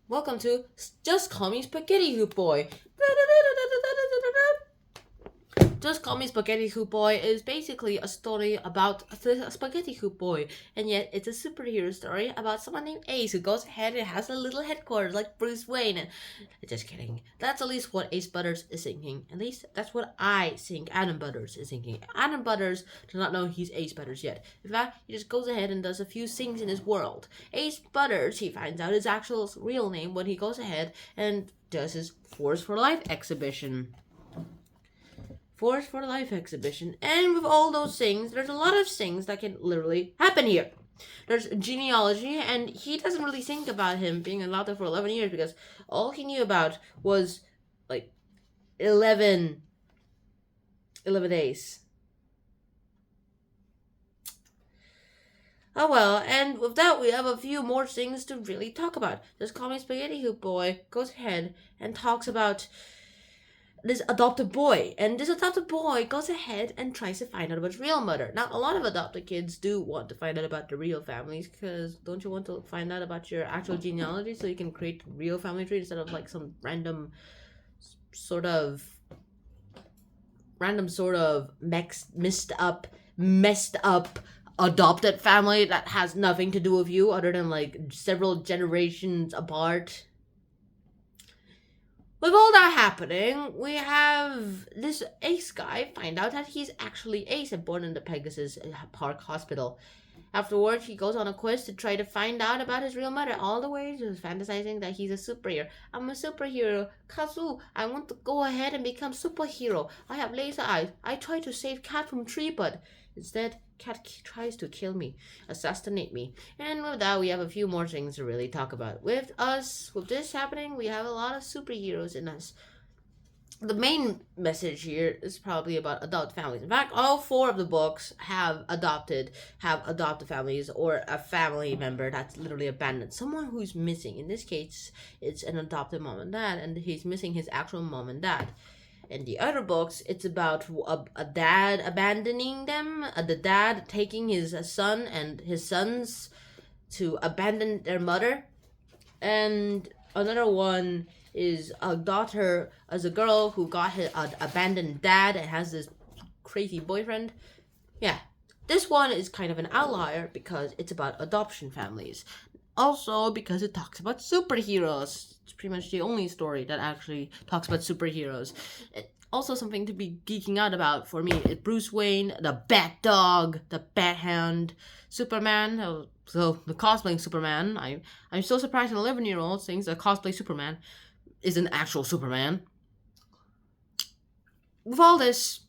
Welcome to Just Call Me Spaghetti Hoop Boy. Just Call Me Spaghetti Hoop Boy is basically a story about the Spaghetti Hoop Boy, and yet it's a superhero story about someone named Ace who goes ahead and has a little headquarters like Bruce Wayne. And just kidding. That's at least what Ace Butters is thinking. At least that's what I think Adam Butters is thinking. Adam Butters does not know he's Ace Butters yet. In fact, he just goes ahead and does a few things in his world. Ace Butters, he finds out his actual real name when he goes ahead and does his Force for Life exhibition. Force for Life exhibition. And with all those things, there's a lot of things that can literally happen here. There's genealogy, and he doesn't really think about him being allowed there for 11 years because all he knew about was like 11 days. Oh well, and with that we have a few more things to really talk about. Just Call Me Spaghetti Hoop Boy goes ahead and talks about this adopted boy, and this adopted boy goes ahead and tries to find out about his real mother. Now, a lot of adopted kids do want to find out about the real families, because don't you want to find out about your actual genealogy so you can create a real family tree instead of like some random sort of messed up adopted family that has nothing to do with you other than like several generations apart. With all that happening, we have this Ace guy find out that he's actually Ace and born in the Pegasus Park Hospital. Afterwards, he goes on a quest to try to find out about his real mother, all the way to fantasizing that he's a superhero. I'm a superhero. Kazoo, I want to go ahead and become superhero. I have laser eyes. I try to save Cat from tree, but instead, Cat tries to kill me, assassinate me. And with that, we have a few more things to really talk about. With this happening, we have a lot of superheroes in us. The main message here is probably about adopted families. In fact, all four of the books have adopted families or a family member that's literally abandoned. Someone who's missing. In this case, it's an adopted mom and dad, and he's missing his actual mom and dad. In the other books, it's about a dad abandoning them, the dad taking his son and his sons to abandon their mother. And another one is a daughter as a girl who got his abandoned dad and has this crazy boyfriend. Yeah, this one is kind of an outlier because it's about adoption families. Also, because it talks about superheroes. It's pretty much the only story that actually talks about superheroes. Also, something to be geeking out about for me is Bruce Wayne, the Bat Dog, the Bat Hound, Superman. So the cosplaying Superman. I'm so surprised an 11-year-old thinks a cosplay Superman is an actual Superman. With all this,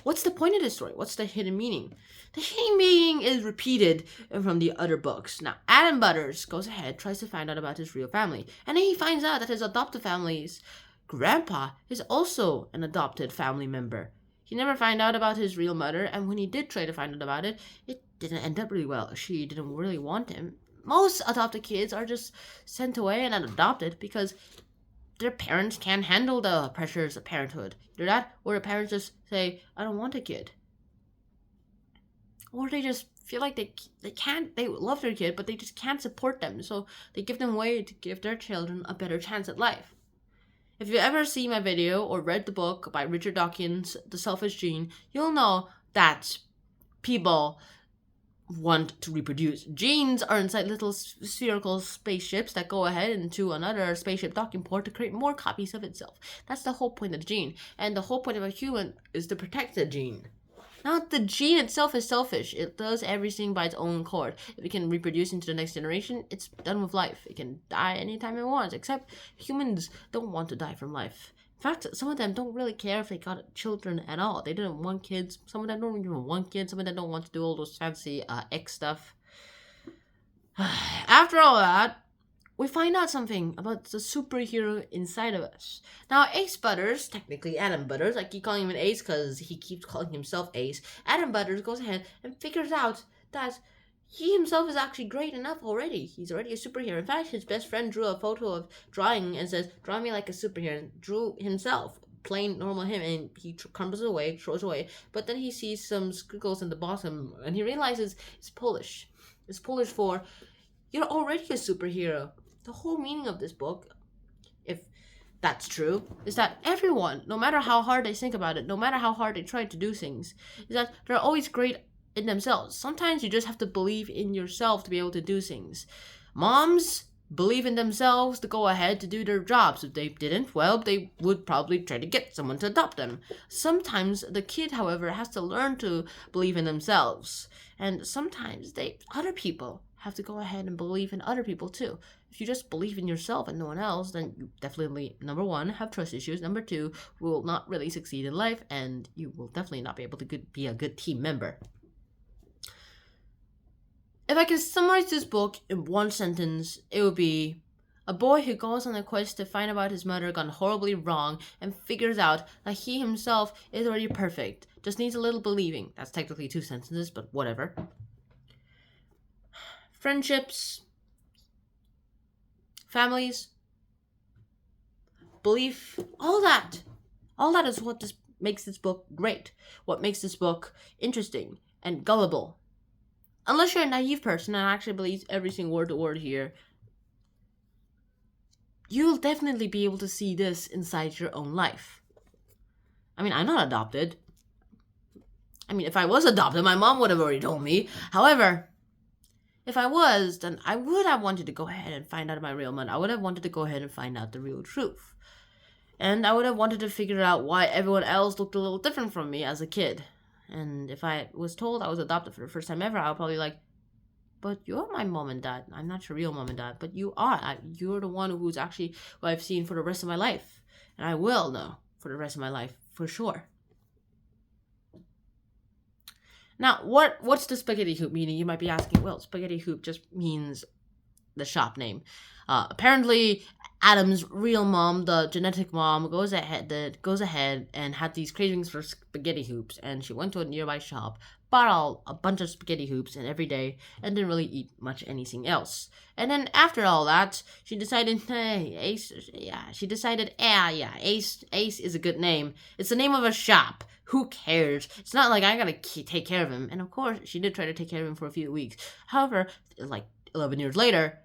what's the point of this story? What's the hidden meaning? The hidden meaning is repeated from the other books. Now, Adam Butters goes ahead, tries to find out about his real family, and then he finds out that his adopted family's grandpa is also an adopted family member. He never found out about his real mother, and when he did try to find out about it, it didn't end up really well. She didn't really want him. Most adopted kids are just sent away and adopted because their parents can't handle the pressures of parenthood. Either that, or the parents just say, I don't want a kid. Or they just feel like they love their kid, but they just can't support them. So they give them away to give their children a better chance at life. If you ever see my video or read the book by Richard Dawkins, The Selfish Gene, you'll know that people want to reproduce. Genes are inside little spherical spaceships that go ahead into another spaceship docking port to create more copies of itself. That's the whole point of the gene. And the whole point of a human is to protect the gene. Not the gene itself is selfish. It does everything by its own accord. If it can reproduce into the next generation, it's done with life. It can die anytime it wants, except humans don't want to die from life. In fact, some of them don't really care if they got children at all. They didn't want kids. Some of them don't even want kids. Some of them don't want to do all those fancy X stuff. After all that, we find out something about the superhero inside of us. Now, Ace Butters, technically Adam Butters, I keep calling him an Ace because he keeps calling himself Ace. Adam Butters goes ahead and figures out that he himself is actually great enough already. He's already a superhero. In fact, his best friend drew a photo of drawing and says, draw me like a superhero, and drew himself. Plain normal him, and he crumbles away, throws away. But then he sees some squiggles in the bottom, and he realizes it's Polish. It's Polish for, you're already a superhero. the whole meaning of this book, if that's true, is that everyone, no matter how hard they think about it, no matter how hard they try to do things, is that they're always great in themselves. Sometimes you just have to believe in yourself to be able to do things. Moms believe in themselves to go ahead to do their jobs. If they didn't, well, they would probably try to get someone to adopt them. Sometimes the kid, however, has to learn to believe in themselves. And sometimes other people have to go ahead and believe in other people too. If you just believe in yourself and no one else, then you definitely, number one, have trust issues. Number two, will not really succeed in life, and you will definitely not be able to be a good team member. If I can summarize this book in one sentence, it would be a boy who goes on a quest to find out his mother gone horribly wrong and figures out that he himself is already perfect. Just needs a little believing. That's technically 2 sentences, but whatever. Friendships, families, belief, all that. All that is what makes this book great. What makes this book interesting and gullible. Unless you're a naive person and actually believes every single word to word here, you'll definitely be able to see this inside your own life. I mean, I'm not adopted. I mean, if I was adopted, my mom would have already told me. However, if I was, then I would have wanted to go ahead and find out my real mother. I would have wanted to go ahead and find out the real truth. And I would have wanted to figure out why everyone else looked a little different from me as a kid. And if I was told I was adopted for the first time ever, I would probably but you're my mom and dad. I'm not your real mom and dad, but you are. You're the one who I've seen for the rest of my life. And I will know for the rest of my life, for sure. Now, what's the spaghetti hoop meaning? You might be asking, well, spaghetti hoop just means the shop name. Apparently, Adam's real mom, the genetic mom, goes ahead and had these cravings for spaghetti hoops, and she went to a nearby shop, bought a bunch of spaghetti hoops and every day, and didn't really eat much anything else. And then after all that, she decided, hey, Ace is a good name. It's the name of a shop. Who cares? It's not like I gotta take care of him. And of course, she did try to take care of him for a few weeks. However, 11 years later,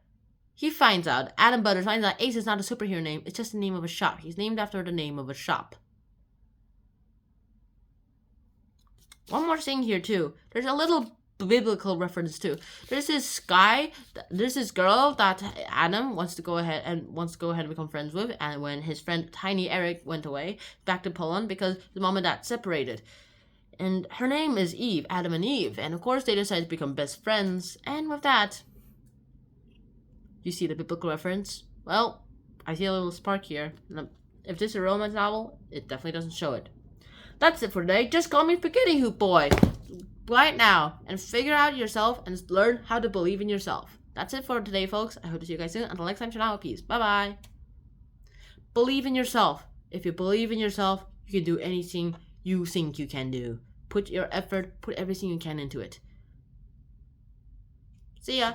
Adam Butters finds out Ace is not a superhero name, it's just the name of a shop. He's named after the name of a shop. One more thing here too. There's a little biblical reference too. There's this girl that Adam wants to go ahead and become friends with, and when his friend Tiny Eric went away back to Poland because his mom and dad separated. And her name is Eve, Adam and Eve, and of course they decided to become best friends, and with that, you see the biblical reference? Well, I see a little spark here. If this is a romance novel, it definitely doesn't show it. That's it for today. Just call me Spaghetti Hoop Boy right now and figure out yourself and learn how to believe in yourself. That's it for today, folks. I hope to see you guys soon. Until next time, ciao, peace. Bye-bye. Believe in yourself. If you believe in yourself, you can do anything you think you can do. Put your effort, put everything you can into it. See ya.